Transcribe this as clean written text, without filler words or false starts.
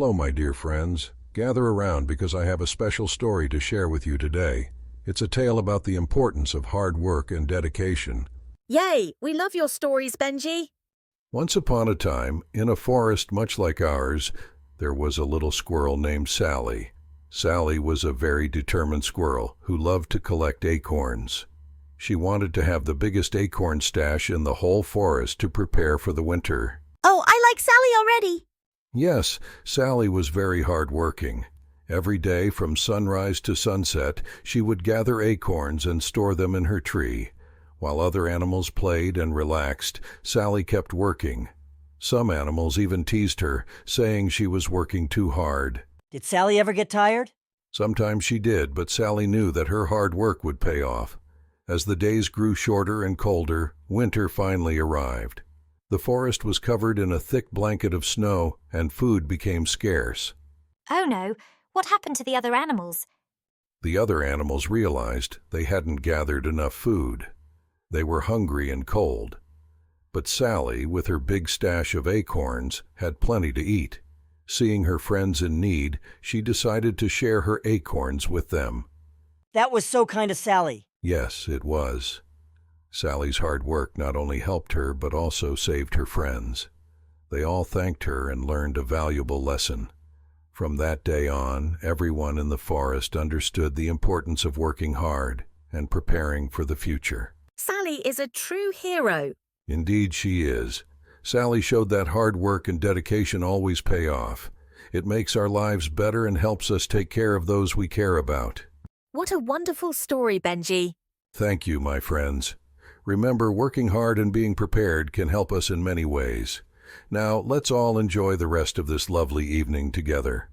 Hello, my dear friends. Gather around because I have a special story to share with you today. It's a tale about the importance of hard work and dedication. Yay! We love your stories, Benji. Once upon a time, in a forest much like ours, there was a little squirrel named Sally. Sally was a very determined squirrel who loved to collect acorns. She wanted to have the biggest acorn stash in the whole forest to prepare for the winter. Oh, I like Sally already. Yes, Sally was very hard-working. Every day from sunrise to sunset, she would gather acorns and store them in her tree. While other animals played and relaxed, Sally kept working. Some animals even teased her, saying she was working too hard. Did Sally ever get tired? Sometimes she did, but Sally knew that her hard work would pay off. As the days grew shorter and colder, winter finally arrived. The forest was covered in a thick blanket of snow, and food became scarce. Oh no, what happened to the other animals? The other animals realized they hadn't gathered enough food. They were hungry and cold. But Sally, with her big stash of acorns, had plenty to eat. Seeing her friends in need, she decided to share her acorns with them. That was so kind of Sally. Yes, it was. Sally's hard work not only helped her but also saved her friends. They all thanked her and learned a valuable lesson. From that day on, everyone in the forest understood the importance of working hard and preparing for the future. Sally is a true hero. Indeed she is. Sally showed that hard work and dedication always pay off. It makes our lives better and helps us take care of those we care about. What a wonderful story, Benji. Thank you, my friends. Remember, working hard and being prepared can help us in many ways. Now, let's all enjoy the rest of this lovely evening together.